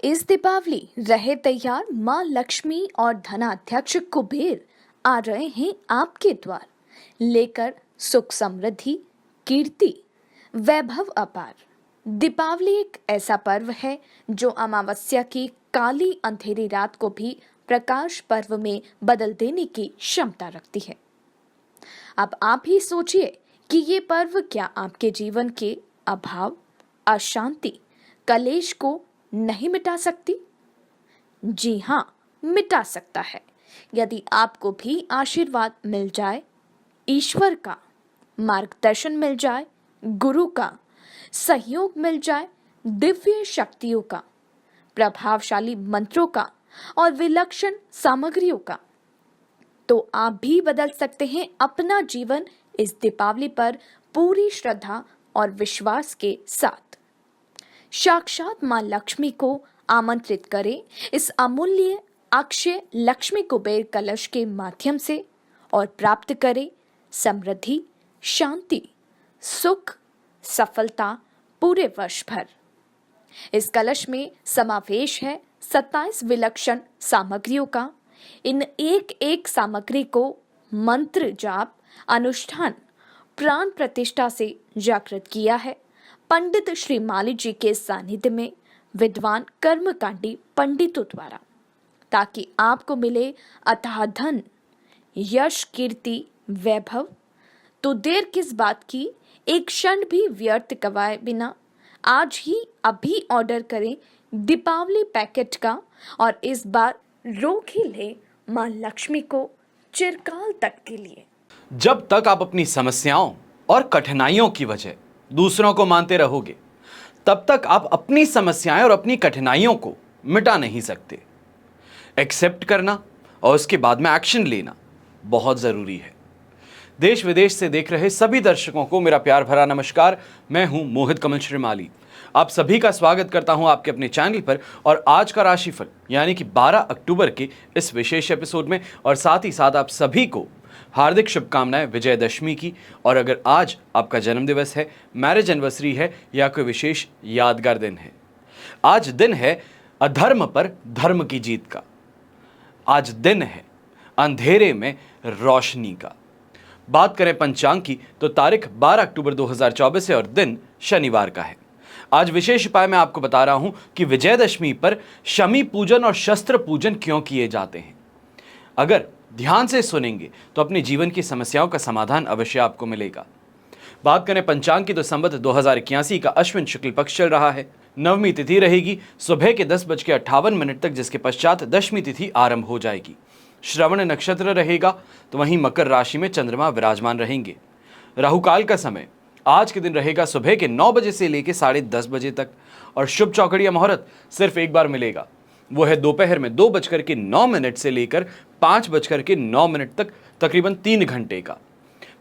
इस दीपावली रहे तैयार, माँ लक्ष्मी और धनाध्यक्ष कुबेर आ रहे हैं आपके द्वार, लेकर सुख समृद्धि, कीर्ति, वैभव अपार। दीपावली एक ऐसा पर्व है जो अमावस्या की काली अंधेरी रात को भी प्रकाश पर्व में बदल देने की क्षमता रखती है। अब आप ही सोचिए कि ये पर्व क्या आपके जीवन के अभाव, अशांति, कलेश को नहीं मिटा सकती? जी हाँ, मिटा सकता है। यदि आपको भी आशीर्वाद मिल जाए, ईश्वर का मार्गदर्शन मिल जाए, गुरु का सहयोग मिल जाए, दिव्य शक्तियों का, प्रभावशाली मंत्रों का और विलक्षण सामग्रियों का, तो आप भी बदल सकते हैं अपना जीवन इस दीपावली पर पूरी श्रद्धा और विश्वास के साथ। साक्षात मां लक्ष्मी को आमंत्रित करें इस अमूल्य अक्षय लक्ष्मी कुबेर कलश के माध्यम से और प्राप्त करें समृद्धि, शांति, सुख, सफलता पूरे वर्ष भर। इस कलश में समावेश है 27 विलक्षण सामग्रियों का। इन एक एक सामग्री को मंत्र जाप, अनुष्ठान, प्राण प्रतिष्ठा से जागृत किया है पंडित श्री माली जी के सानिध्य में विद्वान कर्मकांडी पंडितों द्वारा, ताकि आपको मिले अथाह धन, यश, कीर्ति, वैभव। तो देर किस बात की, एक क्षण भी व्यर्थ गवाए बिना आज ही अभी ऑर्डर करें दीपावली पैकेट का और इस बार रोक ही ले मां लक्ष्मी को चिरकाल तक के लिए। जब तक आप अपनी समस्याओं और कठिनाइयों की वजह दूसरों को मानते रहोगे, तब तक आप अपनी समस्याएं और अपनी कठिनाइयों को मिटा नहीं सकते। एक्सेप्ट करना और उसके बाद में एक्शन लेना बहुत जरूरी है। देश विदेश से देख रहे सभी दर्शकों को मेरा प्यार भरा नमस्कार। मैं हूं मोहित कमल श्रीमाली। आप सभी का स्वागत करता हूं आपके अपने चैनल पर और आज का राशिफल यानी कि 12 अक्टूबर के इस विशेष एपिसोड में, और साथ ही साथ आप सभी को हार्दिक शुभकामनाएं विजयदशमी की। और अगर आज आपका जन्मदिवस है, मैरिज एनिवर्सरी है या कोई विशेष यादगार दिन है, आज दिन है अधर्म पर धर्म की जीत का। आज दिन है अंधेरे में रोशनी का। बात करें पंचांग की तो तारीख 12 अक्टूबर 2024 है और दिन शनिवार का है। आज विशेष उपाय मैं आपको बता रहा हूं कि विजयदशमी पर शमी पूजन और शस्त्र पूजन क्यों किए जाते हैं। अगर ध्यान से सुनेंगे तो अपने जीवन की समस्याओं का समाधान अवश्य आपको मिलेगा। बात करें पंचांग की तो संवत 2081 का अश्विन शुक्ल पक्ष चल रहा है। नवमी तिथि रहेगी सुबह के 10:58 तक, जिसके पश्चात दशमी तिथि आरंभ हो जाएगी। श्रवण नक्षत्र रहेगा तो वहीं मकर राशि में चंद्रमा विराजमान रहेंगे। राहुकाल का समय आज के दिन रहेगा सुबह के 9 बजे से लेकर 10:30 बजे तक, और शुभ चौकड़िया मुहूर्त सिर्फ एक बार मिलेगा, वो है दोपहर में 2:09 से लेकर 5:09 तक, तकरीबन 3 घंटे का।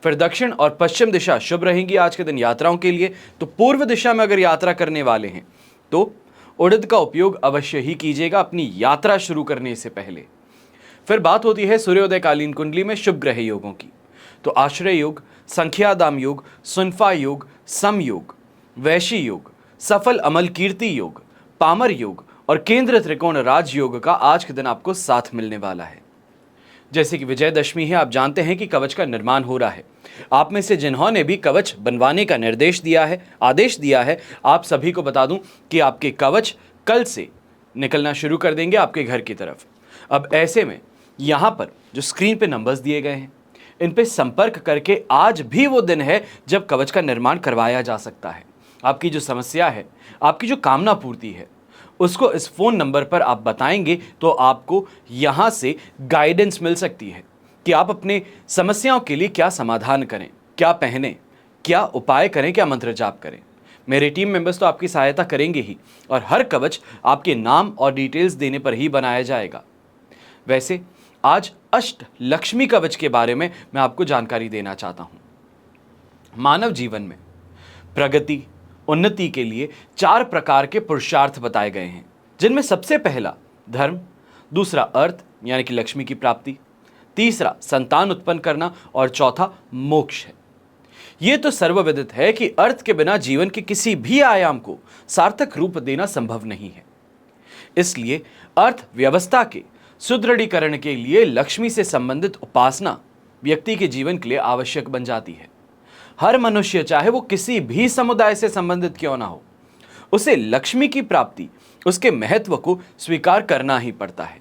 फिर दक्षिण और पश्चिम दिशा शुभ रहेंगी आज के दिन यात्राओं के लिए। तो पूर्व दिशा में अगर यात्रा करने वाले हैं तो उड़द का उपयोग अवश्य ही कीजिएगा अपनी यात्रा शुरू करने से पहले। फिर बात होती है सूर्योदयकालीन कुंडली में शुभ ग्रह योगों की। तो आश्रय योग, संख्यादाम योग, सुनफा योग, सम योग, वैशी योग, सफल अमल कीर्ति योग, पामर योग और केंद्र त्रिकोण राज योग का आज के दिन आपको साथ मिलने वाला है। जैसे कि विजयदशमी है, आप जानते हैं कि कवच का निर्माण हो रहा है। आप में से जिन्होंने भी कवच बनवाने का निर्देश दिया है, आदेश दिया है, आप सभी को बता दूं कि आपके कवच कल से निकलना शुरू कर देंगे आपके घर की तरफ। अब ऐसे में यहाँ पर जो स्क्रीन पे नंबर्स दिए गए हैं, इन पे संपर्क करके आज भी वो दिन है जब कवच का निर्माण करवाया जा सकता है। आपकी जो समस्या है, आपकी जो कामना पूर्ति है, उसको इस फोन नंबर पर आप बताएंगे तो आपको यहाँ से गाइडेंस मिल सकती है कि आप अपने समस्याओं के लिए क्या समाधान करें, क्या पहने, क्या उपाय करें, क्या मंत्र जाप करें। मेरे टीम मेंबर्स तो आपकी सहायता करेंगे ही, और हर कवच आपके नाम और डिटेल्स देने पर ही बनाया जाएगा। वैसे आज अष्ट लक्ष्मी कवच के बारे में मैं आपको जानकारी देना चाहता हूं। मानव जीवन में प्रगति, उन्नति के लिए 4 प्रकार के पुरुषार्थ बताए गए हैं, जिनमें सबसे पहला धर्म, दूसरा अर्थ यानी कि लक्ष्मी की प्राप्ति, तीसरा संतान उत्पन्न करना और चौथा मोक्ष है। यह तो सर्वविदित है कि अर्थ के बिना जीवन के किसी भी आयाम को सार्थक रूप देना संभव नहीं है। इसलिए अर्थव्यवस्था के सुदृढ़ीकरण के लिए लक्ष्मी से संबंधित उपासना व्यक्ति के जीवन के लिए आवश्यक बन जाती है। हर मनुष्य, चाहे वो किसी भी समुदाय से संबंधित क्यों ना हो, उसे लक्ष्मी की प्राप्ति, उसके महत्व को स्वीकार करना ही पड़ता है।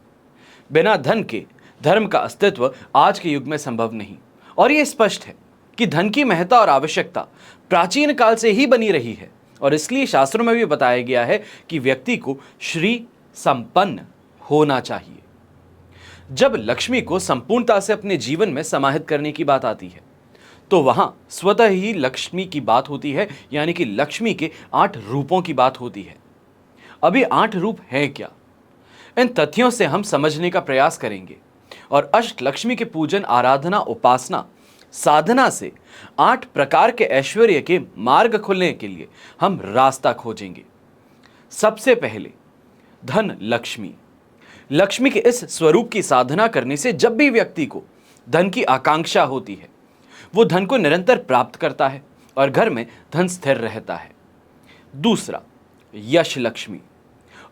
बिना धन के धर्म का अस्तित्व आज के युग में संभव नहीं, और यह स्पष्ट है कि धन की महत्ता और आवश्यकता प्राचीन काल से ही बनी रही है, और इसलिए शास्त्रों में भी बताया गया है कि व्यक्ति को श्री संपन्न होना चाहिए। जब लक्ष्मी को संपूर्णता से अपने जीवन में समाहित करने की बात आती है, तो वहां स्वतः ही लक्ष्मी की बात होती है, यानी कि लक्ष्मी के 8 रूपों की बात होती है। अभी 8 रूप हैं क्या, इन तथ्यों से हम समझने का प्रयास करेंगे, और अष्ट लक्ष्मी के पूजन, आराधना, उपासना, साधना से 8 प्रकार के ऐश्वर्य के मार्ग खुलने के लिए हम रास्ता खोजेंगे। सबसे पहले धन लक्ष्मी। लक्ष्मी के इस स्वरूप की साधना करने से जब भी व्यक्ति को धन की आकांक्षा होती है, वो धन को निरंतर प्राप्त करता है और घर में धन स्थिर रहता है। दूसरा, यश लक्ष्मी।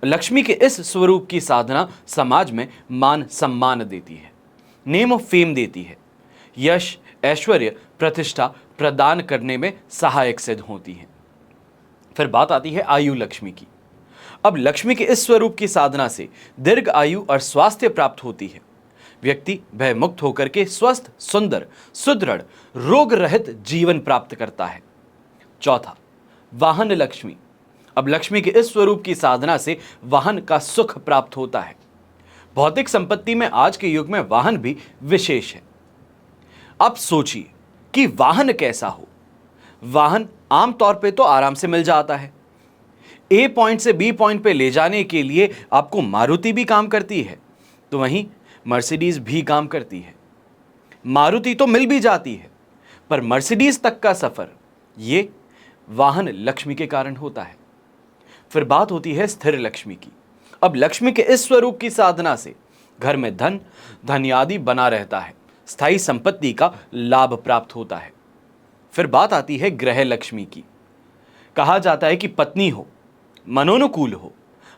लक्ष्मी के इस स्वरूप की साधना समाज में मान सम्मान देती है, नेम ऑफ फेम देती है, यश, ऐश्वर्य, प्रतिष्ठा प्रदान करने में सहायक सिद्ध होती है। फिर बात आती है आयु लक्ष्मी की। अब लक्ष्मी के इस स्वरूप की साधना से दीर्घ आयु और स्वास्थ्य प्राप्त होती है। व्यक्ति भयमुक्त होकर के स्वस्थ, सुंदर, सुदृढ़, रोग रहित जीवन प्राप्त करता है। चौथा, वाहन लक्ष्मी। अब लक्ष्मी के इस स्वरूप की साधना से वाहन का सुख प्राप्त होता है। भौतिक संपत्ति में आज के युग में वाहन भी विशेष है। अब सोचिए कि वाहन कैसा हो। वाहन आमतौर पे तो आराम से मिल जाता है। ए पॉइंट से बी पॉइंट पे ले जाने के लिए आपको मारुति भी काम करती है, तो वहीं मर्सिडीज भी काम करती है। मारुति तो मिल भी जाती है, पर मर्सिडीज तक का सफर ये वाहन लक्ष्मी के कारण होता है। फिर बात होती है स्थिर लक्ष्मी की। अब लक्ष्मी के इस स्वरूप की साधना से घर में धन, धन्यादि बना रहता है, स्थायी संपत्ति का लाभ प्राप्त होता है। फिर बात आती है ग्रह लक्ष्मी की। कहा जाता है कि पत्नी हो, मनोनुकूल हो,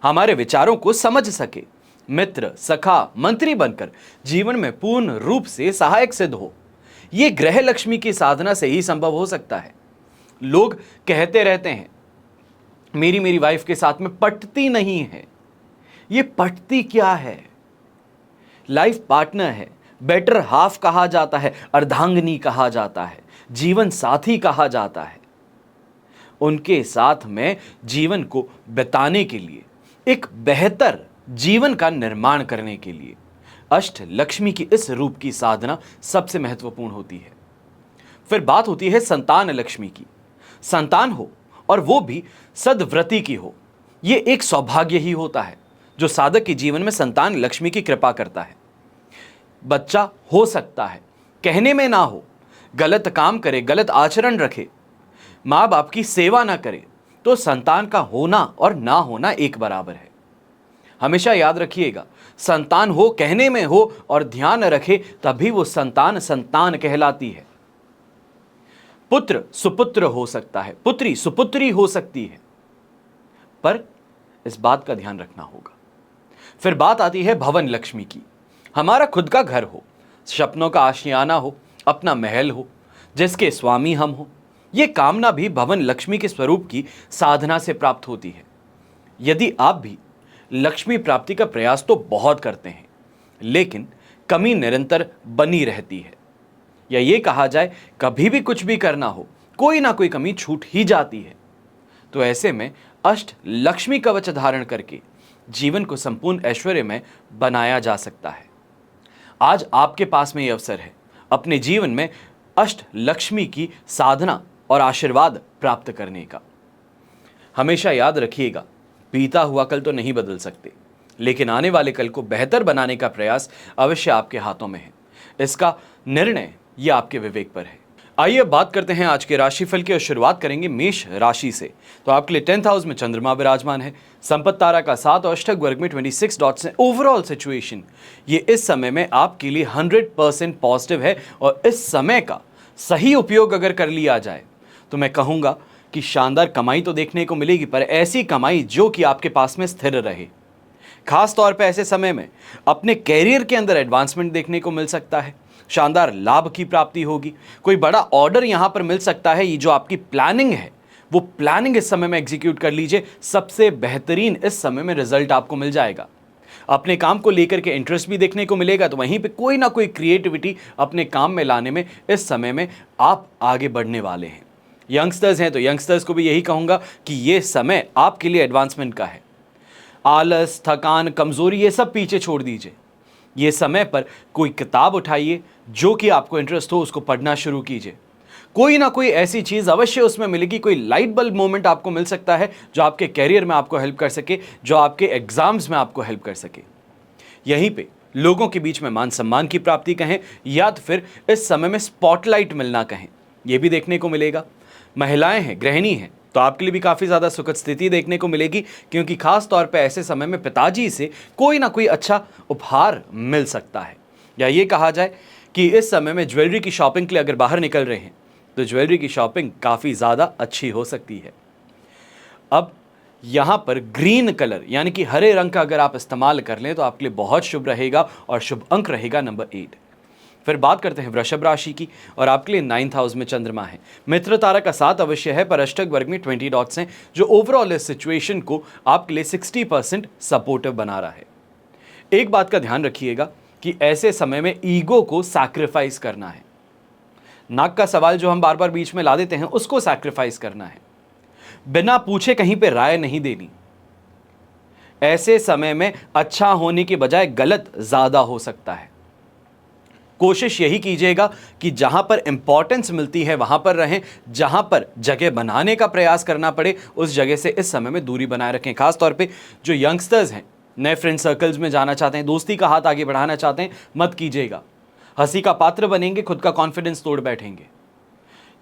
हमारे विचारों को समझ सके, मित्र, सखा, मंत्री बनकर जीवन में पूर्ण रूप से सहायक सिद्ध हो, यह ग्रह लक्ष्मी की साधना से ही संभव हो सकता है। लोग कहते रहते हैं मेरी वाइफ के साथ में पटती नहीं है। ये पटती क्या है? लाइफ पार्टनर है, बेटर हाफ कहा जाता है, अर्धांगिनी कहा जाता है, जीवन साथी कहा जाता है। उनके साथ में जीवन को बिताने के लिए, एक बेहतर जीवन का निर्माण करने के लिए अष्ट लक्ष्मी की इस रूप की साधना सबसे महत्वपूर्ण होती है। फिर बात होती है संतान लक्ष्मी की। संतान हो और वो भी सद्व्रती की हो, ये एक सौभाग्य ही होता है जो साधक के जीवन में संतान लक्ष्मी की कृपा करता है। बच्चा हो सकता है, कहने में ना हो, गलत काम करे, गलत आचरण रखे, माँ बाप की सेवा ना करे, तो संतान का होना और ना होना एक बराबर है। हमेशा याद रखिएगा, संतान हो, कहने में हो और ध्यान रखे, तभी वो संतान संतान कहलाती है। पुत्र सुपुत्र हो सकता है, पुत्री सुपुत्री हो सकती है, पर इस बात का ध्यान रखना होगा। फिर बात आती है भवन लक्ष्मी की। हमारा खुद का घर हो, सपनों का आशियाना हो, अपना महल हो, जिसके स्वामी हम हो, ये कामना भी भवन लक्ष्मी के स्वरूप की साधना से प्राप्त होती है। यदि आप भी लक्ष्मी प्राप्ति का प्रयास तो बहुत करते हैं, लेकिन कमी निरंतर बनी रहती है, या ये कहा जाए कभी भी कुछ भी करना हो, कोई ना कोई कमी छूट ही जाती है, तो ऐसे में अष्ट लक्ष्मी कवच धारण करके जीवन को संपूर्ण ऐश्वर्य में बनाया जा सकता है। आज आपके पास में यह अवसर है अपने जीवन में अष्ट लक्ष्मी की साधना और आशीर्वाद प्राप्त करने का। हमेशा याद रखिएगा, बीता हुआ कल तो नहीं बदल सकते, लेकिन आने वाले कल को बेहतर बनाने का प्रयास अवश्य आपके हाथों में है। इसका निर्णय यह आपके विवेक पर है। आइए बात करते हैं आज के राशिफल की और शुरुआत करेंगे मेष राशि से। तो आपके लिए 10th हाउस में चंद्रमा विराजमान है, संपत्ति तारा का 7 और अष्टक वर्ग में 26 डॉट्स हैं। ओवरऑल सिचुएशन ये इस समय में आपके लिए 100% पॉजिटिव है, और इस समय का सही उपयोग अगर कर लिया जाए तो मैं कहूँगा कि शानदार कमाई तो देखने को मिलेगी, पर ऐसी कमाई जो कि आपके पास में स्थिर रहे। खास तौर पे ऐसे समय में अपने कैरियर के अंदर एडवांसमेंट देखने को मिल सकता है, शानदार लाभ की प्राप्ति होगी, कोई बड़ा ऑर्डर यहां पर मिल सकता है। ये जो आपकी प्लानिंग है वो प्लानिंग इस समय में एग्जीक्यूट कर लीजिए, सबसे बेहतरीन इस समय में रिजल्ट आपको मिल जाएगा। अपने काम को लेकर के इंटरेस्ट भी देखने को मिलेगा, तो वहीं पे कोई ना कोई क्रिएटिविटी अपने काम में लाने में इस समय में आप आगे बढ़ने वाले हैं। यंगस्टर्स हैं तो यंगस्टर्स को भी यही कहूंगा कि ये समय आपके लिए एडवांसमेंट का है। आलस, थकान, कमजोरी ये सब पीछे छोड़ दीजिए। ये समय पर कोई किताब उठाइए जो कि आपको इंटरेस्ट हो, उसको पढ़ना शुरू कीजिए। कोई ना कोई ऐसी चीज अवश्य उसमें मिलेगी, कोई लाइट बल्ब मोमेंट आपको मिल सकता है जो आपके कैरियर में आपको हेल्प कर सके, जो आपके एग्जाम्स में आपको हेल्प कर सके। यहीं पे लोगों के बीच में मान सम्मान की प्राप्ति कहें या तो फिर इस समय में स्पॉटलाइट मिलना कहें, यह भी देखने को मिलेगा। महिलाएं हैं, गृहिणी हैं, तो आपके लिए भी काफी ज्यादा सुखद स्थिति देखने को मिलेगी, क्योंकि खास तौर पे ऐसे समय में पिताजी से कोई ना कोई अच्छा उपहार मिल सकता है। या ये कहा जाए कि इस समय में ज्वेलरी की शॉपिंग के लिए अगर बाहर निकल रहे हैं तो ज्वेलरी की शॉपिंग काफी ज्यादा अच्छी हो सकती है। अब यहां पर ग्रीन कलर यानी कि हरे रंग का अगर आप इस्तेमाल कर लें तो आपके लिए बहुत शुभ रहेगा और शुभ अंक रहेगा नंबर 8। फिर बात करते हैं वृषभ राशि की, और आपके लिए 9th हाउस में चंद्रमा है। मित्र तारा का साथ अवश्य है, पर अष्टक वर्ग में 20 डॉट्स हैं, जो ओवरऑल इस सिचुएशन को आपके लिए 60% सपोर्टिव बना रहा है। एक बात का ध्यान रखिएगा कि ऐसे समय में ईगो को सैक्रिफाइस करना है। नाक का सवाल जो हम बार बार बीच में ला देते हैं उसको सैक्रिफाइस करना है। बिना पूछे कहीं पे राय नहीं देनी। ऐसे समय में अच्छा होने की बजाय गलत ज्यादा हो सकता है। कोशिश यही कीजिएगा कि जहां पर इंपॉर्टेंस मिलती है वहां पर रहें, जहां पर जगह बनाने का प्रयास करना पड़े उस जगह से इस समय में दूरी बनाए रखें। खास तौर पे जो यंगस्टर्स हैं, नए फ्रेंड सर्कल्स में जाना चाहते हैं, दोस्ती का हाथ आगे बढ़ाना चाहते हैं, मत कीजिएगा। हंसी का पात्र बनेंगे, खुद का कॉन्फिडेंस तोड़ बैठेंगे।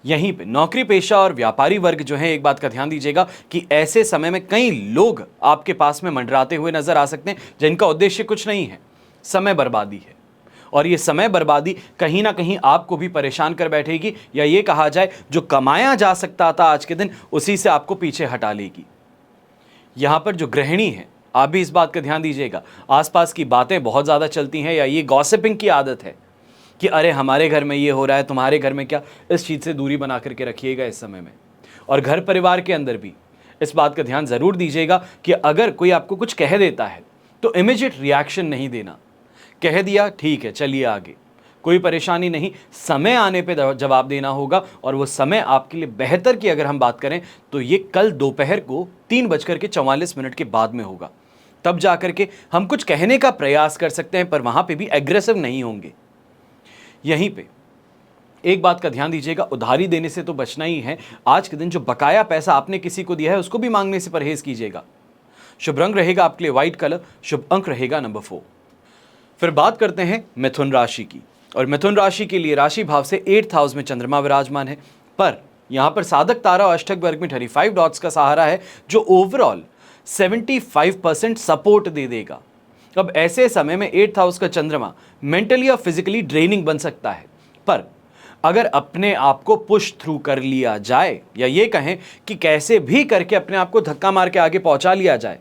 यहीं पे नौकरी पेशा और व्यापारी वर्ग जो है, एक बात का ध्यान दीजिएगा कि ऐसे समय में कई लोग आपके पास में मंडराते हुए नजर आ सकते हैं जिनका उद्देश्य कुछ नहीं है, समय बर्बादी है। और ये समय बर्बादी कहीं ना कहीं आपको भी परेशान कर बैठेगी, या ये कहा जाए जो कमाया जा सकता था आज के दिन उसी से आपको पीछे हटा लेगी। यहां पर जो गृहिणी है, आप भी इस बात का ध्यान दीजिएगा, आसपास की बातें बहुत ज्यादा चलती हैं, या ये गॉसिपिंग की आदत है कि अरे हमारे घर में ये हो रहा है, तुम्हारे घर में क्या, इस चीज से दूरी बना करके रखिएगा इस समय में। और घर परिवार के अंदर भी इस बात का ध्यान जरूर दीजिएगा कि अगर कोई आपको कुछ कह देता है तो इमीडिएट रिएक्शन नहीं देना। कह दिया ठीक है, चलिए आगे, कोई परेशानी नहीं, समय आने पे जवाब देना होगा। और वो समय आपके लिए बेहतर की अगर हम बात करें तो ये कल दोपहर को 3:44 के बाद में होगा। तब जाकर के हम कुछ कहने का प्रयास कर सकते हैं, पर वहां पे भी एग्रेसिव नहीं होंगे। यहीं पे एक बात का ध्यान दीजिएगा, उधारी देने से तो बचना ही है। आज के दिन जो बकाया पैसा आपने किसी को दिया है उसको भी मांगने से परहेज कीजिएगा। शुभ रंग रहेगा आपके लिए व्हाइट कलर, शुभ अंक रहेगा नंबर 4। फिर बात करते हैं मिथुन राशि की, और मिथुन राशि के लिए राशि भाव से 8th हाउस में चंद्रमा विराजमान है, पर यहां पर साधक तारा और अष्टक वर्ग में 35 डॉट्स का सहारा है, जो ओवरऑल 75% सपोर्ट दे देगा। अब ऐसे समय में 8th हाउस का चंद्रमा मेंटली और फिजिकली ड्रेनिंग बन सकता है, पर अगर अपने आप को पुश थ्रू कर लिया जाए, या ये कहें कि कैसे भी करके अपने आप को धक्का मार के आगे पहुंचा लिया जाए,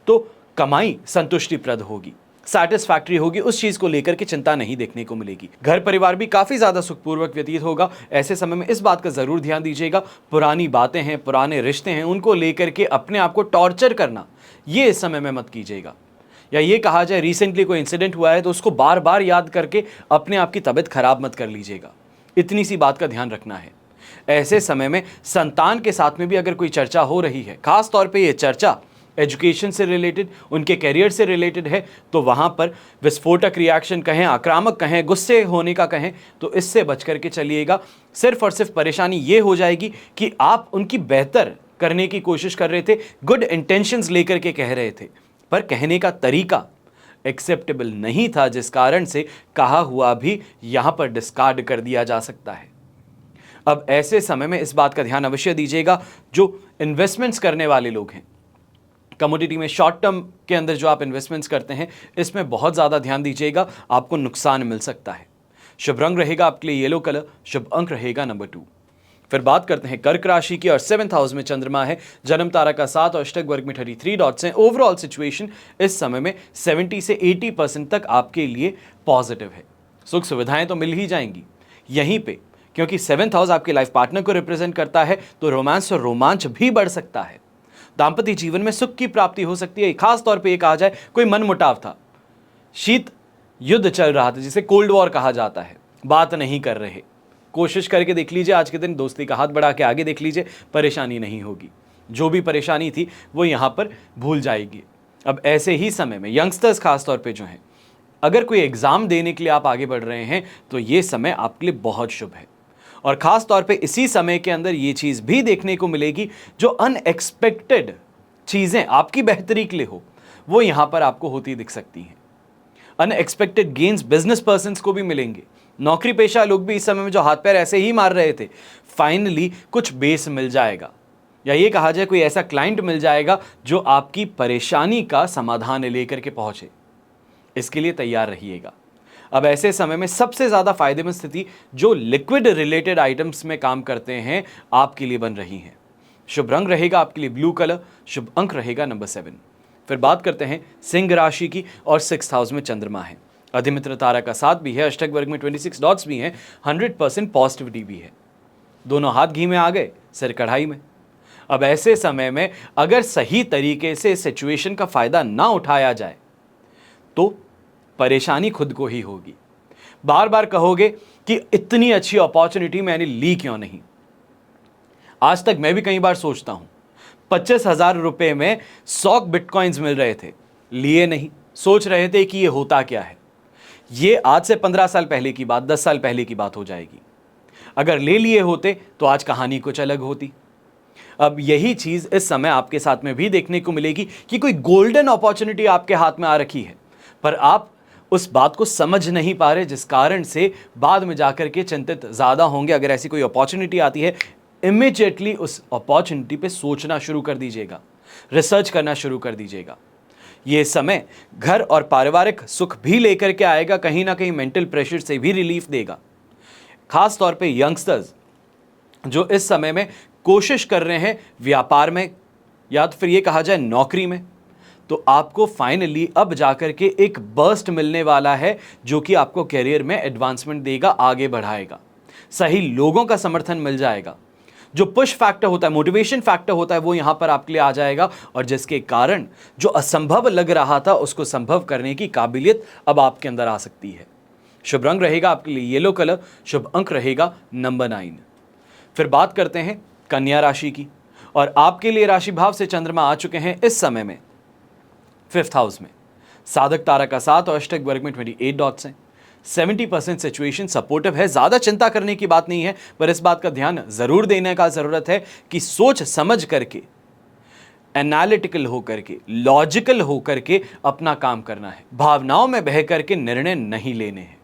तो कमाई संतुष्टिप्रद होगी, सैटिस्फैक्टरी होगी, उस चीज को लेकर के चिंता नहीं देखने को मिलेगी। घर परिवार भी काफी ज्यादा सुखपूर्वक व्यतीत होगा। ऐसे समय में इस बात का जरूर ध्यान दीजिएगा, पुरानी बातें हैं, पुराने रिश्ते हैं, उनको लेकर के अपने आप को टॉर्चर करना ये इस समय में मत कीजिएगा। या ये कहा जाए रिसेंटली कोई इंसिडेंट हुआ है तो उसको बार बार याद करके अपने आप की तबीयत खराब मत कर लीजिएगा। इतनी सी बात का ध्यान रखना है। ऐसे समय में संतान के साथ में भी अगर कोई चर्चा हो रही है, खास तौर पे ये चर्चा एजुकेशन से रिलेटेड, उनके कैरियर से रिलेटेड है, तो वहां पर विस्फोटक रिएक्शन कहें, आक्रामक कहें, गुस्से होने का कहें, तो इससे बच करके चलिएगा। सिर्फ और सिर्फ परेशानी ये हो जाएगी कि आप उनकी बेहतर करने की कोशिश कर रहे थे, गुड इंटेंशंस लेकर के कह रहे थे, पर कहने का तरीका एक्सेप्टेबल नहीं था, जिस कारण से कहा हुआ भी यहां पर डिस्कार्ड कर दिया जा सकता है। अब ऐसे समय में इस बात का ध्यान अवश्य दीजिएगा, जो इन्वेस्टमेंट्स करने वाले लोग हैं, कमोडिटी में शॉर्ट टर्म के अंदर जो आप इन्वेस्टमेंट्स करते हैं, इसमें बहुत ज़्यादा ध्यान दीजिएगा, आपको नुकसान मिल सकता है। शुभ रंग रहेगा आपके लिए येलो कलर, शुभ अंक रहेगा नंबर 2। फिर बात करते हैं कर्क राशि की और 7th हाउस में चंद्रमा है, जन्म तारा का 7 और अष्टक वर्ग में 33 डॉट्स हैं। ओवरऑल सिचुएशन इस समय में 70 से 80% तक आपके लिए पॉजिटिव है। सुख सुविधाएं तो मिल ही जाएंगी यहीं पे, क्योंकि 7th हाउस आपके लाइफ पार्टनर को रिप्रेजेंट करता है, तो रोमांस और रोमांच भी बढ़ सकता है। दाम्पत्य जीवन में सुख की प्राप्ति हो सकती है। खास तौर पे ये कहा जाए कोई मनमुटाव था, शीत युद्ध चल रहा था जिसे कोल्ड वॉर कहा जाता है, बात नहीं कर रहे, कोशिश करके देख लीजिए आज के दिन दोस्ती का हाथ बढ़ा के आगे देख लीजिए, परेशानी नहीं होगी। जो भी परेशानी थी वो यहाँ पर भूल जाएगी। अब ऐसे ही समय में यंगस्टर्स खास तौर पे जो हैं, अगर कोई एग्जाम देने के लिए आप आगे बढ़ रहे हैं तो ये समय आपके लिए बहुत शुभ है। और खास तौर पे इसी समय के अंदर ये चीज़ भी देखने को मिलेगी, जो अनएक्सपेक्टेड चीज़ें आपकी बेहतरी के लिए हो वो यहाँ पर आपको होती दिख सकती हैं। अनएक्सपेक्टेड गेन्स बिजनेस पर्सन्स को भी मिलेंगे। नौकरी पेशा लोग भी इस समय में जो हाथ पैर ऐसे ही मार रहे थे, फाइनली कुछ बेस मिल जाएगा, या ये कहा जाए कोई ऐसा क्लाइंट मिल जाएगा जो आपकी परेशानी का समाधान लेकर के पहुंचे। इसके लिए तैयार रहिएगा। अब ऐसे समय में सबसे ज़्यादा फायदेमंद स्थिति जो लिक्विड रिलेटेड आइटम्स में काम करते हैं आपके लिए बन रही हैं। शुभ रंग रहेगा आपके लिए ब्लू कलर, शुभ अंक रहेगा नंबर 7। फिर बात करते हैं सिंह राशि की और 6th हाउस में चंद्रमा है, अधिमित्र तारा का 7 भी है, अष्टक वर्ग में 26 डॉट्स भी हैं, 100% पॉजिटिविटी भी है। दोनों हाथ घी में आ गए, सिर कढ़ाई में। अब ऐसे समय में अगर सही तरीके से सिचुएशन का फायदा ना उठाया जाए तो परेशानी खुद को ही होगी। बार बार कहोगे कि इतनी अच्छी अपॉर्चुनिटी मैंने ली क्यों नहीं। आज तक मैं भी कई बार सोचता हूं, 25,000 रुपए में 100 बिटकॉइंस मिल रहे थे, लिए नहीं, सोच रहे थे कि ये होता क्या है। ये आज से 15 साल पहले की बात, 10 साल पहले की बात हो जाएगी। अगर ले लिए होते तो आज कहानी कुछ अलग होती। अब यही चीज इस समय आपके साथ में भी देखने को मिलेगी कि कोई गोल्डन अपॉर्चुनिटी आपके हाथ में आ रखी है, पर आप उस बात को समझ नहीं पा रहे, जिस कारण से बाद में जाकर के चिंतित ज्यादा होंगे। अगर ऐसी कोई अपॉर्चुनिटी आती है, इमीडिएटली उस अपॉर्चुनिटी पे सोचना शुरू कर दीजिएगा, रिसर्च करना शुरू कर दीजिएगा। ये समय घर और पारिवारिक सुख भी लेकर के आएगा, कहीं ना कहीं मेंटल प्रेशर से भी रिलीफ देगा। खास तौर पे यंगस्टर्स जो इस समय में कोशिश कर रहे हैं व्यापार में या तो फिर ये कहा जाए नौकरी में, तो आपको फाइनली अब जाकर के एक बर्स्ट मिलने वाला है जो कि आपको करियर में एडवांसमेंट देगा, आगे बढ़ाएगा। सही लोगों का समर्थन मिल जाएगा। जो पुश फैक्टर होता है, मोटिवेशन फैक्टर होता है, वो यहां पर आपके लिए आ जाएगा, और जिसके कारण जो असंभव लग रहा था उसको संभव करने की काबिलियत अब आपके अंदर आ सकती है। शुभ रंग रहेगा आपके लिए येलो कलर, शुभ अंक रहेगा नंबर 9। फिर बात करते हैं कन्या राशि की, और आपके लिए राशि भाव से चंद्रमा आ चुके हैं इस समय में 5th हाउस में, साधक तारा का 7 और अष्टक वर्ग में 28 डॉट्स हैं। 70% सिचुएशन सपोर्टिव है, ज्यादा चिंता करने की बात नहीं है, पर इस बात का ध्यान जरूर देने का जरूरत है कि सोच समझ करके, एनालिटिकल होकर के, लॉजिकल होकर के अपना काम करना है। भावनाओं में बह करके निर्णय नहीं लेने हैं,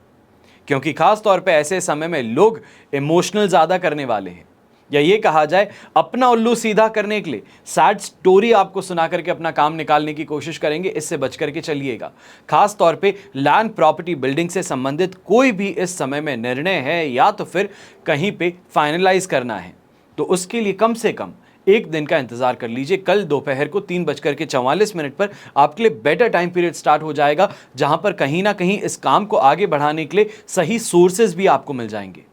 क्योंकि खास तौर पे ऐसे समय में लोग इमोशनल ज्यादा करने वाले हैं, या ये कहा जाए अपना उल्लू सीधा करने के लिए सैड स्टोरी आपको सुना करके अपना काम निकालने की कोशिश करेंगे। इससे बच करके चलिएगा। खास तौर पे लैंड प्रॉपर्टी बिल्डिंग से संबंधित कोई भी इस समय में निर्णय है या तो फिर कहीं पे फाइनलाइज करना है, तो उसके लिए कम से कम एक दिन का इंतजार कर लीजिए। कल दोपहर को 3:44 पर आपके लिए बेटर टाइम पीरियड स्टार्ट हो जाएगा, जहां पर कहीं ना कहीं इस काम को आगे बढ़ाने के लिए सही सोर्सेज भी आपको मिल जाएंगे।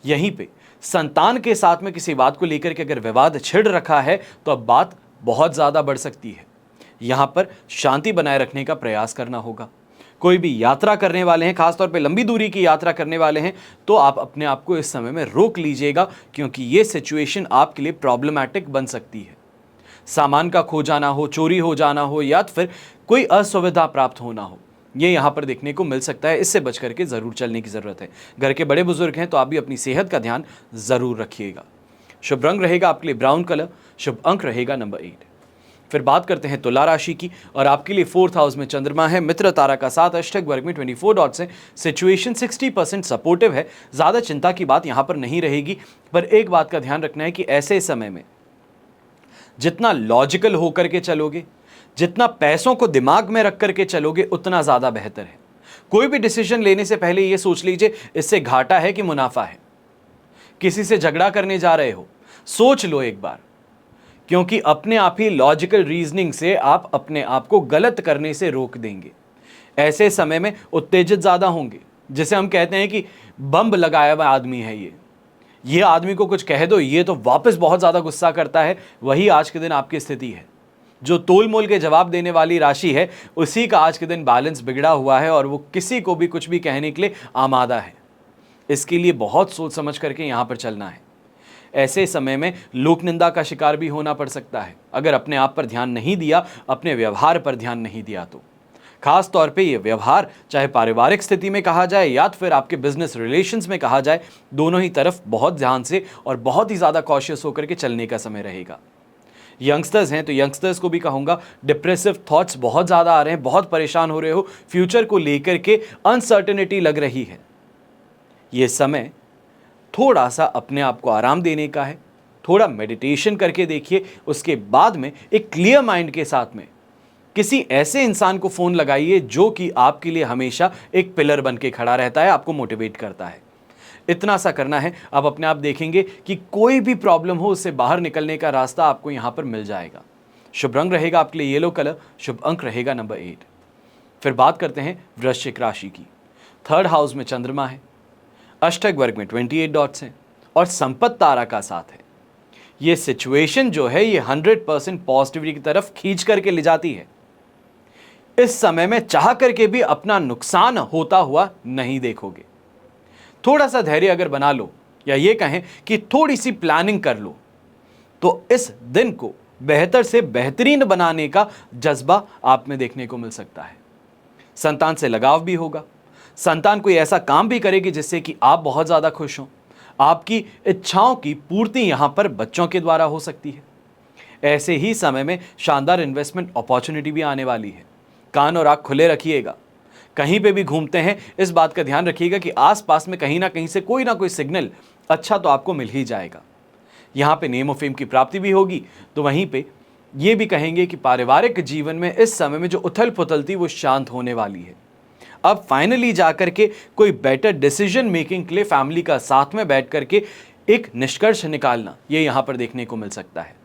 यहीं पे संतान के साथ में किसी बात को लेकर के अगर विवाद छिड़ रखा है तो अब बात बहुत ज़्यादा बढ़ सकती है। यहाँ पर शांति बनाए रखने का प्रयास करना होगा। कोई भी यात्रा करने वाले हैं, खासतौर पे लंबी दूरी की यात्रा करने वाले हैं, तो आप अपने आप को इस समय में रोक लीजिएगा, क्योंकि ये सिचुएशन आपके लिए प्रॉब्लमैटिक बन सकती है। सामान का खो जाना हो, चोरी हो जाना हो, या फिर कोई असुविधा प्राप्त होना हो, ये यहाँ पर देखने को मिल सकता है। इससे बच करके ज़रूर चलने की ज़रूरत है। घर के बड़े बुजुर्ग हैं तो आप भी अपनी सेहत का ध्यान ज़रूर रखिएगा। शुभ रंग रहेगा आपके लिए ब्राउन कलर, शुभ अंक रहेगा नंबर 8। फिर बात करते हैं तुला राशि की, और आपके लिए 4th हाउस में चंद्रमा है, मित्र तारा का 7, अष्टक वर्ग में 24 डॉट्स है। सिचुएशन 60% सपोर्टिव है, ज़्यादा चिंता की बात यहाँ पर नहीं रहेगी। पर एक बात का ध्यान रखना है कि ऐसे समय में जितना लॉजिकल होकर के चलोगे, जितना पैसों को दिमाग में रख करके चलोगे, उतना ज़्यादा बेहतर है। कोई भी डिसीजन लेने से पहले ये सोच लीजिए इससे घाटा है कि मुनाफा है। किसी से झगड़ा करने जा रहे हो, सोच लो एक बार, क्योंकि अपने आप ही लॉजिकल रीजनिंग से आप अपने आप को गलत करने से रोक देंगे। ऐसे समय में उत्तेजित ज्यादा होंगे, जिसे हम कहते हैं कि बम लगाया हुआ आदमी है ये आदमी को कुछ कह दो, ये तो वापस बहुत ज्यादा गुस्सा करता है। वही आज के दिन आपकी स्थिति है। जो तोल मोल के जवाब देने वाली राशि है, उसी का आज के दिन बैलेंस बिगड़ा हुआ है और वो किसी को भी कुछ भी कहने के लिए आमादा है। इसके लिए बहुत सोच समझ करके यहां पर चलना है। ऐसे समय में लोक निंदा का शिकार भी होना पड़ सकता है, अगर अपने आप पर ध्यान नहीं दिया, अपने व्यवहार पर ध्यान नहीं दिया तो। खास तौर पे ये व्यवहार चाहे पारिवारिक स्थिति में कहा जाए या तो फिर आपके बिजनेस रिलेशंस में कहा जाए, दोनों ही तरफ बहुत ध्यान से और बहुत ही ज्यादा कॉशियस होकर के चलने का समय रहेगा। यंगस्टर्स हैं तो यंगस्टर्स को भी कहूंगा, डिप्रेसिव थॉट्स बहुत ज्यादा आ रहे हैं, बहुत परेशान हो रहे हो, फ्यूचर को लेकर के अनसर्टेनिटी लग रही है। यह समय थोड़ा सा अपने आप को आराम देने का है, थोड़ा मेडिटेशन करके देखिए। उसके बाद में एक क्लियर माइंड के साथ में किसी ऐसे इंसान को फोन लगाइए जो कि आपके लिए हमेशा एक पिलर बन के खड़ा रहता है, आपको मोटिवेट करता है। इतना सा करना है, आप अपने आप देखेंगे कि कोई भी प्रॉब्लम हो उससे बाहर निकलने का रास्ता आपको यहां पर मिल जाएगा। शुभ रंग रहेगा आपके लिए येलो कलर, शुभ अंक रहेगा नंबर 8। फिर बात करते हैं वृश्चिक राशि की। 3rd हाउस में चंद्रमा है, अष्टक वर्ग में 28 डॉट्स हैं और संपत्ति तारा का साथ है। ये सिचुएशन जो है ये 100% पॉजिटिविटी की तरफ खींच करके ले जाती है। इस समय में चाह करके भी अपना नुकसान होता हुआ नहीं देखोगे। थोड़ा सा धैर्य अगर बना लो, या ये कहें कि थोड़ी सी प्लानिंग कर लो, तो इस दिन को बेहतर से बेहतरीन बनाने का जज्बा आप में देखने को मिल सकता है। संतान से लगाव भी होगा, संतान कोई ऐसा काम भी करेगी जिससे कि आप बहुत ज्यादा खुश हो। आपकी इच्छाओं की पूर्ति यहां पर बच्चों के द्वारा हो सकती है। ऐसे ही समय में शानदार इन्वेस्टमेंट अपॉर्चुनिटी भी आने वाली है। कान और आंख खुले रखिएगा। कहीं पे भी घूमते हैं इस बात का ध्यान रखिएगा कि आसपास में कहीं ना कहीं से कोई ना कोई सिग्नल अच्छा तो आपको मिल ही जाएगा। यहाँ पे नेम ऑफ फेम की प्राप्ति भी होगी। तो वहीं पे ये भी कहेंगे कि पारिवारिक जीवन में इस समय में जो उथल पुथल थी वो शांत होने वाली है। अब फाइनली जाकर के कोई बेटर डिसीजन मेकिंग के लिए फैमिली का साथ में बैठ करके एक निष्कर्ष निकालना, ये यहाँ पर देखने को मिल सकता है।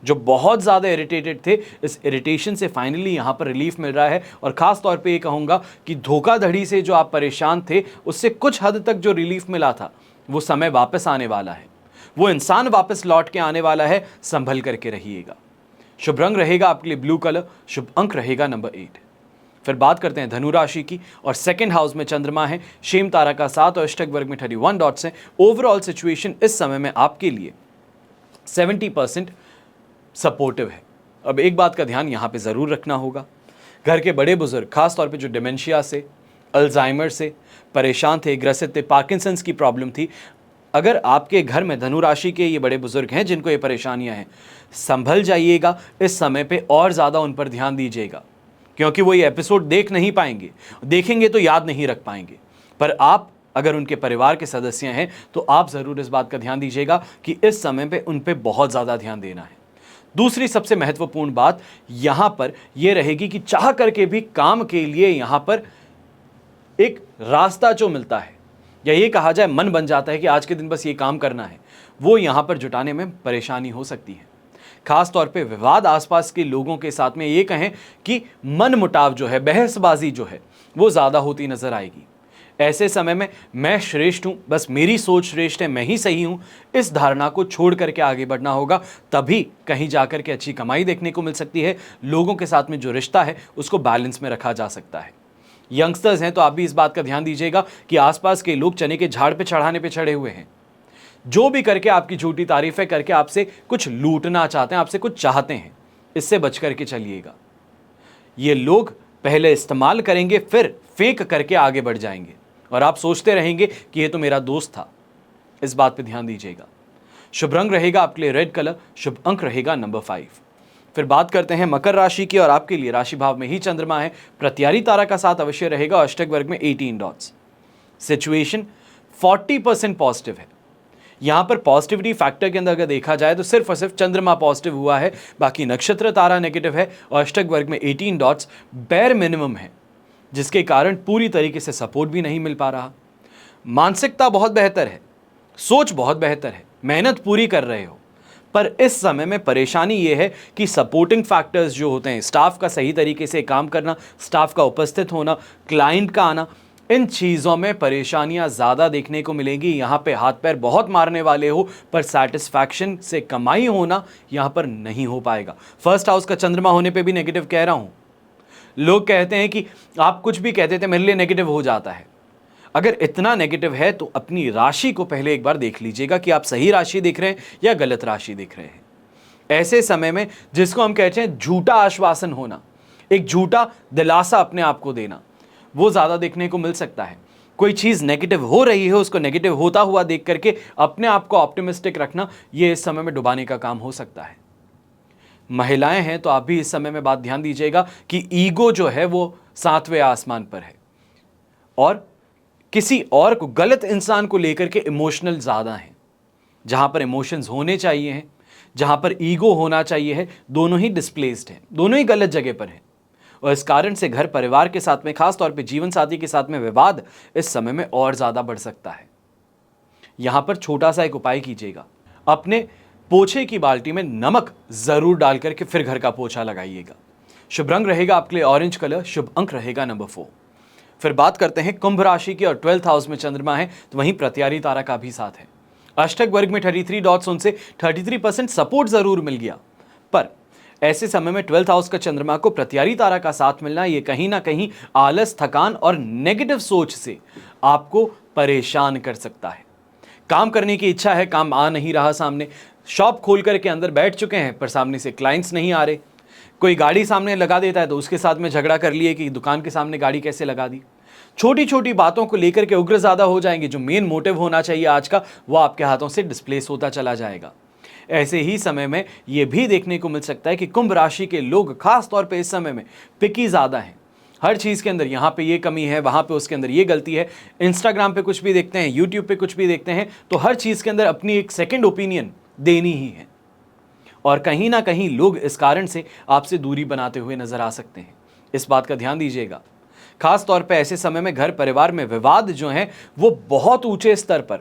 जो बहुत ज़्यादा इरिटेटेड थे, इस इरिटेशन से फाइनली यहाँ पर रिलीफ मिल रहा है। और ख़ास तौर पे ये कहूँगा कि धोखाधड़ी से जो आप परेशान थे, उससे कुछ हद तक जो रिलीफ मिला था, वो समय वापस आने वाला है, वो इंसान वापस लौट के आने वाला है। संभल करके रहिएगा। शुभ रंग रहेगा आपके लिए ब्लू कलर, शुभ अंक रहेगा नंबर 8। फिर बात करते हैं धनु राशि की, और 2nd हाउस में चंद्रमा है, शेम तारा का साथ और अष्टक वर्ग में 31 डॉट्स हैं। ओवरऑल सिचुएशन इस समय में आपके लिए 70% सपोर्टिव है। अब एक बात का ध्यान यहाँ पे ज़रूर रखना होगा, घर के बड़े बुजुर्ग खास तौर पे जो डिमेंशिया से, अल्जाइमर से परेशान थे, ग्रसित थे, पार्किंसंस की प्रॉब्लम थी, अगर आपके घर में धनु राशि के ये बड़े बुजुर्ग हैं जिनको ये परेशानियां हैं, संभल जाइएगा। इस समय पे और ज़्यादा उन पर ध्यान दीजिएगा, क्योंकि वो ये एपिसोड देख नहीं पाएंगे, देखेंगे तो याद नहीं रख पाएंगे। पर आप अगर उनके परिवार के सदस्य हैं तो आप ज़रूर इस बात का ध्यान दीजिएगा कि इस समय पे उन पे बहुत ज़्यादा ध्यान देना है। दूसरी सबसे महत्वपूर्ण बात यहाँ पर यह रहेगी कि चाह करके भी काम के लिए यहाँ पर एक रास्ता जो मिलता है, या ये कहा जाए मन बन जाता है कि आज के दिन बस ये काम करना है, वो यहाँ पर जुटाने में परेशानी हो सकती है। खास तौर पे विवाद आसपास के लोगों के साथ में ये कहें कि मन मुटाव जो है, बहसबाजी जो है, वो ज़्यादा होती नजर आएगी। ऐसे समय में मैं श्रेष्ठ हूँ, बस मेरी सोच श्रेष्ठ है, मैं ही सही हूँ, इस धारणा को छोड़ करके आगे बढ़ना होगा। तभी कहीं जाकर के अच्छी कमाई देखने को मिल सकती है। लोगों के साथ में जो रिश्ता है उसको बैलेंस में रखा जा सकता है। यंगस्टर्स हैं तो आप भी इस बात का ध्यान दीजिएगा कि आसपास के लोग चने के झाड़ पे चढ़ाने पे चढ़े हुए हैं। जो भी करके आपकी झूठी तारीफें करके आपसे कुछ लूटना चाहते हैं, आपसे कुछ चाहते हैं, इससे बच करके चलिएगा। ये लोग पहले इस्तेमाल करेंगे, फिर फेंक करके आगे बढ़ जाएंगे और आप सोचते रहेंगे कि ये तो मेरा दोस्त था। इस बात पे ध्यान दीजिएगा। शुभ रंग रहेगा आपके लिए रेड कलर, शुभ अंक रहेगा नंबर 5। फिर बात करते हैं मकर राशि की, और आपके लिए राशि भाव में ही चंद्रमा है, प्रत्यारी तारा का साथ अवश्य रहेगा, अष्टक वर्ग में 18 डॉट्स। सिचुएशन 40% पॉजिटिव है। यहां पर पॉजिटिविटी फैक्टर के अंदर अगर देखा जाए तो सिर्फ और सिर्फ चंद्रमा पॉजिटिव हुआ है, बाकी नक्षत्र तारा नेगेटिव है और अष्टक वर्ग में 18 डॉट्स बेर मिनिमम है, जिसके कारण पूरी तरीके से सपोर्ट भी नहीं मिल पा रहा। मानसिकता बहुत बेहतर है, सोच बहुत बेहतर है, मेहनत पूरी कर रहे हो, पर इस समय में परेशानी ये है कि सपोर्टिंग फैक्टर्स जो होते हैं, स्टाफ का सही तरीके से काम करना, स्टाफ का उपस्थित होना, क्लाइंट का आना, इन चीज़ों में परेशानियां ज़्यादा देखने को मिलेंगी। यहाँ पे हाथ पैर बहुत मारने वाले हो, पर सेटिस्फैक्शन से कमाई होना यहाँ पर नहीं हो पाएगा। फर्स्ट हाउस का चंद्रमा होने पे भी नेगेटिव कह रहा हूँ। लोग कहते हैं कि आप कुछ भी कहते थे मेरे लिए नेगेटिव हो जाता है। अगर इतना नेगेटिव है तो अपनी राशि को पहले एक बार देख लीजिएगा कि आप सही राशि देख रहे हैं या गलत राशि देख रहे हैं। ऐसे समय में जिसको हम कहते हैं झूठा आश्वासन होना, एक झूठा दिलासा अपने आप को देना, वो ज़्यादा देखने को मिल सकता है। कोई चीज़ नेगेटिव हो रही है, उसको नेगेटिव होता हुआ देख करके अपने आप को ऑप्टिमिस्टिक रखना, ये इस समय में डुबाने का काम हो सकता है। महिलाएं हैं तो आप भी इस समय में बात ध्यान दीजिएगा कि ईगो जो है वो 7वें आसमान पर है और किसी और को, गलत इंसान को लेकर के इमोशनल ज़्यादा हैं। जहां पर इमोशंस होने चाहिए हैं, जहां पर ईगो होना चाहिए है, दोनों ही डिस्प्लेस्ड हैं, दोनों ही गलत जगह पर हैं। और इस कारण से घर परिवार के साथ में, खास तौर पे जीवन साथी के साथ में विवाद इस समय में और ज़्यादा बढ़ सकता है। यहां पर छोटा सा एक उपाय कीजिएगा, अपने पोछे की बाल्टी में नमक ज़रूर डाल करके फिर घर का पोछा लगाइएगा। शुभ रंग रहेगा आपके लिए ऑरेंज कलर, शुभ अंक रहेगा नंबर 4। फिर बात करते हैं कुंभ राशि की, और 12th हाउस में चंद्रमा है तो वहीं प्रत्यारी तारा का भी साथ है। अष्टक वर्ग में 33 डॉट्स, उनसे 33% सपोर्ट जरूर मिल गया, पर ऐसे समय में 12th हाउस का चंद्रमा को प्रत्यारी तारा का साथ मिलना, ये कहीं ना कहीं आलस, थकान और नेगेटिव सोच से आपको परेशान कर सकता है। काम करने की इच्छा है, काम आ नहीं रहा सामने। शॉप खोल करके अंदर बैठ चुके हैं पर सामने से क्लाइंट्स नहीं आ रहे। कोई गाड़ी सामने लगा देता है तो उसके साथ में झगड़ा कर लिए कि दुकान के सामने गाड़ी कैसे लगा दी। छोटी छोटी बातों को लेकर के उग्र ज़्यादा हो जाएंगे। जो मेन मोटिव होना चाहिए आज का, वो आपके हाथों से डिस्प्लेस होता चला जाएगा। ऐसे ही समय में यह भी देखने को मिल सकता है कि कुंभ राशि के लोग खास तौर पे इस समय में पिकी ज़्यादा हैं। हर चीज़ के अंदर यहाँ पे ये कमी है, वहाँ पे उसके अंदर ये गलती है। इंस्टाग्राम पे कुछ भी देखते हैं, यूट्यूब पे कुछ भी देखते हैं, तो हर चीज़ के अंदर अपनी एक सेकेंड ओपिनियन देनी ही है। और कहीं ना कहीं लोग इस कारण से आपसे दूरी बनाते हुए नजर आ सकते हैं। इस बात का ध्यान दीजिएगा। खास तौर पे ऐसे समय में घर परिवार में विवाद जो हैं वो बहुत ऊंचे स्तर पर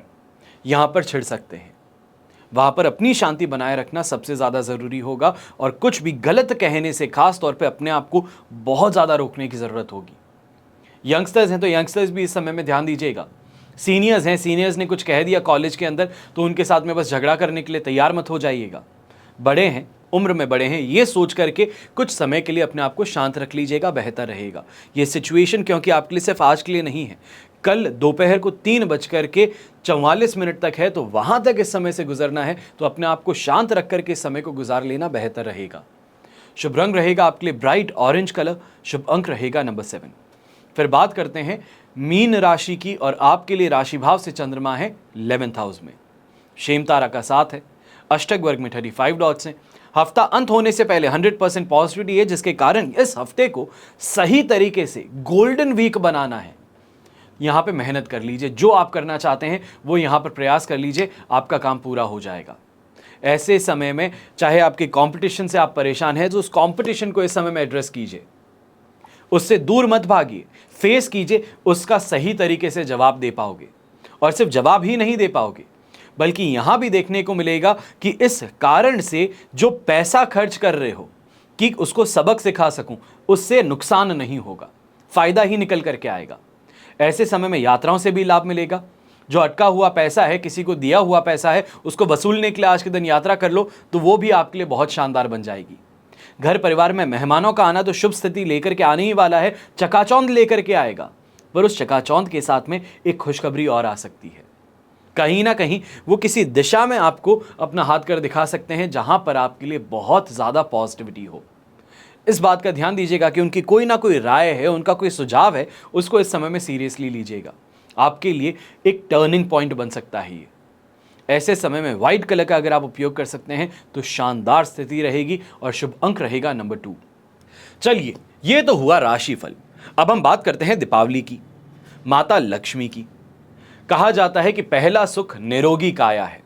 यहां पर छिड़ सकते हैं। वहां पर अपनी शांति बनाए रखना सबसे ज्यादा जरूरी होगा, और कुछ भी गलत कहने से खास तौर पे अपने आप को बहुत ज्यादा रोकने की जरूरत होगी। यंगस्टर्स हैं तो यंगस्टर्स भी इस समय में ध्यान दीजिएगा। सीनियर्स हैं, सीनियर्स ने कुछ कह दिया कॉलेज के अंदर तो उनके साथ में बस झगड़ा करने के लिए तैयार मत हो जाइएगा। बड़े हैं, उम्र में बड़े हैं, ये सोच करके कुछ समय के लिए अपने आप को शांत रख लीजिएगा, बेहतर रहेगा। ये सिचुएशन क्योंकि आपके लिए सिर्फ आज के लिए नहीं है, कल दोपहर को 3:44 तक है, तो वहां तक इस समय से गुजरना है। तो अपने आप को शांत रख करके इस समय को गुजार लेना बेहतर रहेगा। शुभ रंग रहेगा आपके लिए ब्राइट ऑरेंज कलर, शुभ अंक रहेगा नंबर 7। फिर बात करते हैं मीन राशि की, और आपके लिए राशि भाव से चंद्रमा है 11th हाउस में, शेम तारा का साथ है। अष्टक वर्ग में 35 डॉट्स हैं। हफ्ता अंत होने से पहले 100% पॉजिटिविटी है, जिसके कारण इस हफ्ते को सही तरीके से गोल्डन वीक बनाना है। यहां पे मेहनत कर लीजिए, जो आप करना चाहते हैं वो यहां पर प्रयास कर लीजिए, आपका काम पूरा हो जाएगा। ऐसे समय में चाहे आपके कंपटीशन से आप परेशान हैं तो उस कंपटीशन को इस समय में एड्रेस कीजिए, उससे दूर मत भागिए, फेस कीजिए, उसका सही तरीके से जवाब दे पाओगे। और सिर्फ जवाब ही नहीं दे पाओगे, बल्कि यहां भी देखने को मिलेगा कि इस कारण से जो पैसा खर्च कर रहे हो कि उसको सबक सिखा सकूं, उससे नुकसान नहीं होगा, फायदा ही निकल करके आएगा। ऐसे समय में यात्राओं से भी लाभ मिलेगा। जो अटका हुआ पैसा है, किसी को दिया हुआ पैसा है, उसको वसूलने के लिए आज के दिन यात्रा कर लो तो वो भी आपके लिए बहुत शानदार बन जाएगी। घर परिवार में मेहमानों का आना तो शुभ स्थिति लेकर के आने ही वाला है, चकाचौंध लेकर के आएगा, पर उस चकाचौंध के साथ में एक खुशखबरी और आ सकती है। कहीं ना कहीं वो किसी दिशा में आपको अपना हाथ कर दिखा सकते हैं जहां पर आपके लिए बहुत ज़्यादा पॉजिटिविटी हो। इस बात का ध्यान दीजिएगा कि उनकी कोई ना कोई राय है, उनका कोई सुझाव है, उसको इस समय में सीरियसली लीजिएगा। आपके लिए एक टर्निंग पॉइंट बन सकता है ये। ऐसे समय में व्हाइट कलर का अगर आप उपयोग कर सकते हैं तो शानदार स्थिति रहेगी, और शुभ अंक रहेगा नंबर 2। चलिए, ये तो हुआ राशिफल। अब हम बात करते हैं दीपावली की, माता लक्ष्मी की। कहा जाता है कि पहला सुख निरोगी काया है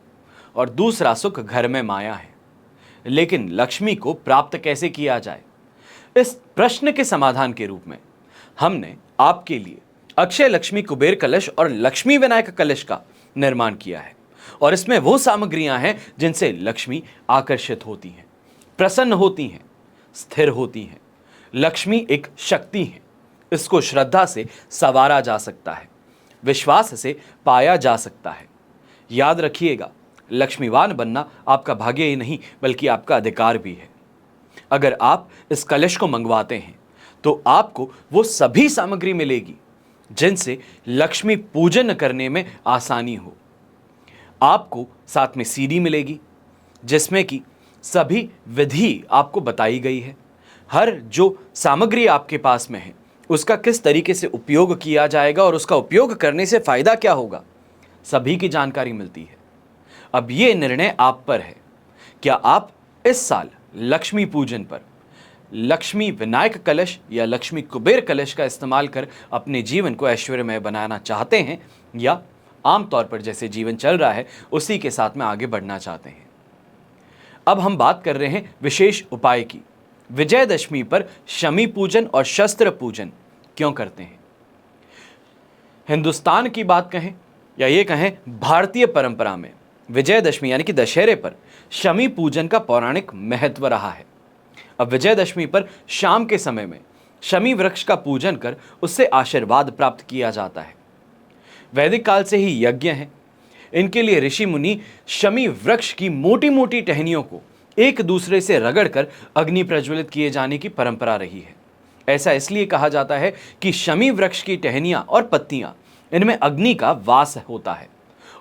और दूसरा सुख घर में माया है, लेकिन लक्ष्मी को प्राप्त कैसे किया जाए, इस प्रश्न के समाधान के रूप में हमने आपके लिए अक्षय लक्ष्मी कुबेर कलश और लक्ष्मी विनायक कलश का निर्माण किया है। और इसमें वो सामग्रियां हैं जिनसे लक्ष्मी आकर्षित होती हैं, प्रसन्न होती हैं, स्थिर होती हैं। लक्ष्मी एक शक्ति है, इसको श्रद्धा से संवारा जा सकता है, विश्वास से पाया जा सकता है। याद रखिएगा, लक्ष्मीवान बनना आपका भाग्य ही नहीं बल्कि आपका अधिकार भी है। अगर आप इस कलश को मंगवाते हैं तो आपको वो सभी सामग्री मिलेगी जिनसे लक्ष्मी पूजन करने में आसानी हो। आपको साथ में सीडी मिलेगी जिसमें कि सभी विधि आपको बताई गई है। हर जो सामग्री आपके पास में है उसका किस तरीके से उपयोग किया जाएगा और उसका उपयोग करने से फायदा क्या होगा, सभी की जानकारी मिलती है। अब ये निर्णय आप पर है, क्या आप इस साल लक्ष्मी पूजन पर लक्ष्मी विनायक कलश या लक्ष्मी कुबेर कलश का इस्तेमाल कर अपने जीवन को ऐश्वर्यमय बनाना चाहते हैं, या आमतौर पर जैसे जीवन चल रहा है उसी के साथ में आगे बढ़ना चाहते हैं। अब हम बात कर रहे हैं विशेष उपाय की। विजयदशमी पर शमी पूजन और शस्त्र पूजन क्यों करते हैं? हिंदुस्तान की बात कहें या ये कहें भारतीय परंपरा में विजयदशमी यानी कि दशहरे पर शमी पूजन का पौराणिक महत्व रहा है। अब विजयदशमी पर शाम के समय में शमी वृक्ष का पूजन कर उससे आशीर्वाद प्राप्त किया जाता है। वैदिक काल से ही यज्ञ हैं, इनके लिए ऋषि मुनि शमी वृक्ष की मोटी मोटी टहनियों को एक दूसरे से रगड़कर अग्नि प्रज्वलित किए जाने की परंपरा रही है। ऐसा इसलिए कहा जाता है कि शमी वृक्ष की टहनियां और पत्तियां, इनमें अग्नि का वास होता है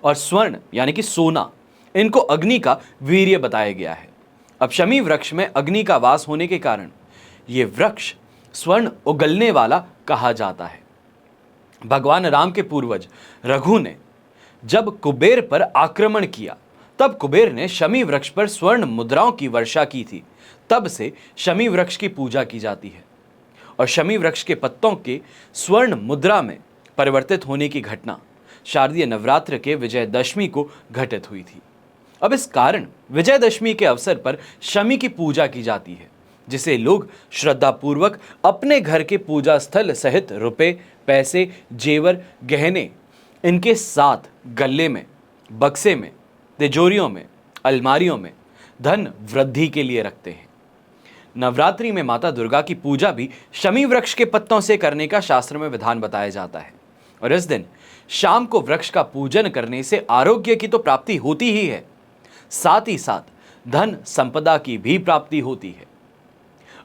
और स्वर्ण यानी कि सोना, इनको अग्नि का वीर्य बताया गया है। अब शमी वृक्ष में अग्नि का वास होने के कारण ये वृक्ष स्वर्ण उगलने वाला कहा जाता है। भगवान राम के पूर्वज रघु ने जब कुबेर पर आक्रमण किया तब कुबेर ने शमी वृक्ष पर स्वर्ण मुद्राओं की वर्षा की थी। तब से शमी वृक्ष की पूजा की जाती है और शमी वृक्ष के पत्तों के स्वर्ण मुद्रा में परिवर्तित होने की घटना शारदीय नवरात्र के विजयदशमी को घटित हुई थी। अब इस कारण विजयदशमी के अवसर पर शमी की पूजा की जाती है, जिसे लोग श्रद्धापूर्वक अपने घर के पूजा स्थल सहित रुपए, पैसे, जेवर, गहने, इनके साथ गले में, बक्से में, तिजोरियों में, अलमारियों में धन वृद्धि के लिए रखते हैं। नवरात्रि में माता दुर्गा की पूजा भी शमी वृक्ष के पत्तों से करने का शास्त्र में विधान बताया जाता है और इस दिन शाम को वृक्ष का पूजन करने से आरोग्य की तो प्राप्ति होती ही है, साथ ही साथ धन संपदा की भी प्राप्ति होती है।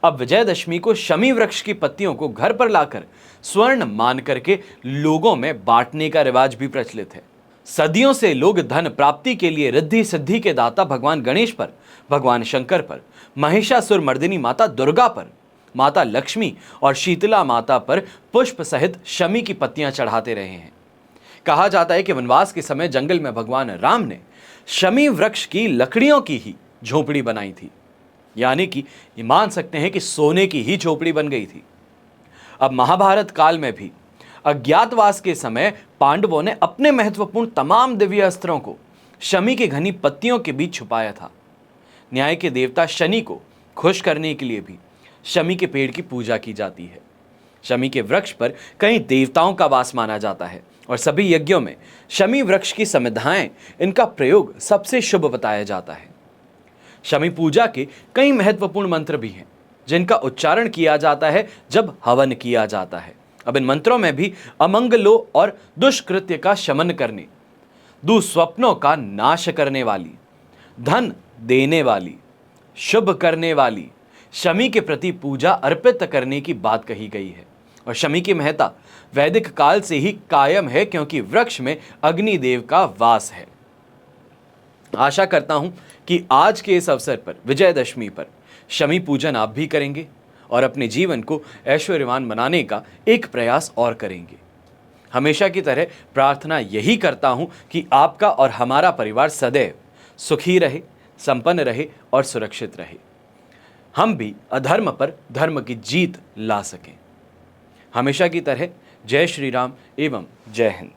अब विजयदशमी को शमी वृक्ष की पत्तियों को घर पर लाकर स्वर्ण मान करके लोगों में बांटने का रिवाज भी प्रचलित है। सदियों से लोग धन प्राप्ति के लिए रिद्धि सिद्धि के दाता भगवान गणेश पर, भगवान शंकर पर, महिषासुर मर्दिनी माता दुर्गा पर, माता लक्ष्मी और शीतला माता पर पुष्प सहित शमी की पत्तियां चढ़ाते रहे हैं। कहा जाता है कि वनवास के समय जंगल में भगवान राम ने शमी वृक्ष की लकड़ियों की ही झोपड़ी बनाई थी, यानी कि ये मान सकते हैं कि सोने की ही झोपड़ी बन गई थी। अब महाभारत काल में भी अज्ञातवास के समय पांडवों ने अपने महत्वपूर्ण तमाम दिव्य अस्त्रों को शमी की घनी पत्तियों के बीच छुपाया था। न्याय के देवता शनि को खुश करने के लिए भी शमी के पेड़ की पूजा की जाती है। शमी के वृक्ष पर कई देवताओं का वास माना जाता है और सभी यज्ञों में शमी वृक्ष की समिधाएं, इनका प्रयोग सबसे शुभ बताया जाता है। शमी पूजा के कई महत्वपूर्ण मंत्र भी हैं जिनका उच्चारण किया जाता है जब हवन किया जाता है। अब इन मंत्रों में भी अमंगलों और दुष्कृत्य का शमन करने, दुस्वप्नों का नाश करने वाली, धन देने वाली, शुभ करने वाली शमी के प्रति पूजा अर्पित करने की बात कही गई है। और शमी की महत्ता वैदिक काल से ही कायम है क्योंकि वृक्ष में अग्निदेव का वास है। आशा करता हूं कि आज के इस अवसर पर विजयदशमी पर शमी पूजन आप भी करेंगे और अपने जीवन को ऐश्वर्यवान बनाने का एक प्रयास और करेंगे। हमेशा की तरह प्रार्थना यही करता हूं कि आपका और हमारा परिवार सदैव सुखी रहे, संपन्न रहे और सुरक्षित रहे। हम भी अधर्म पर धर्म की जीत ला सकें। हमेशा की तरह जय श्री राम एवं जय हिंद।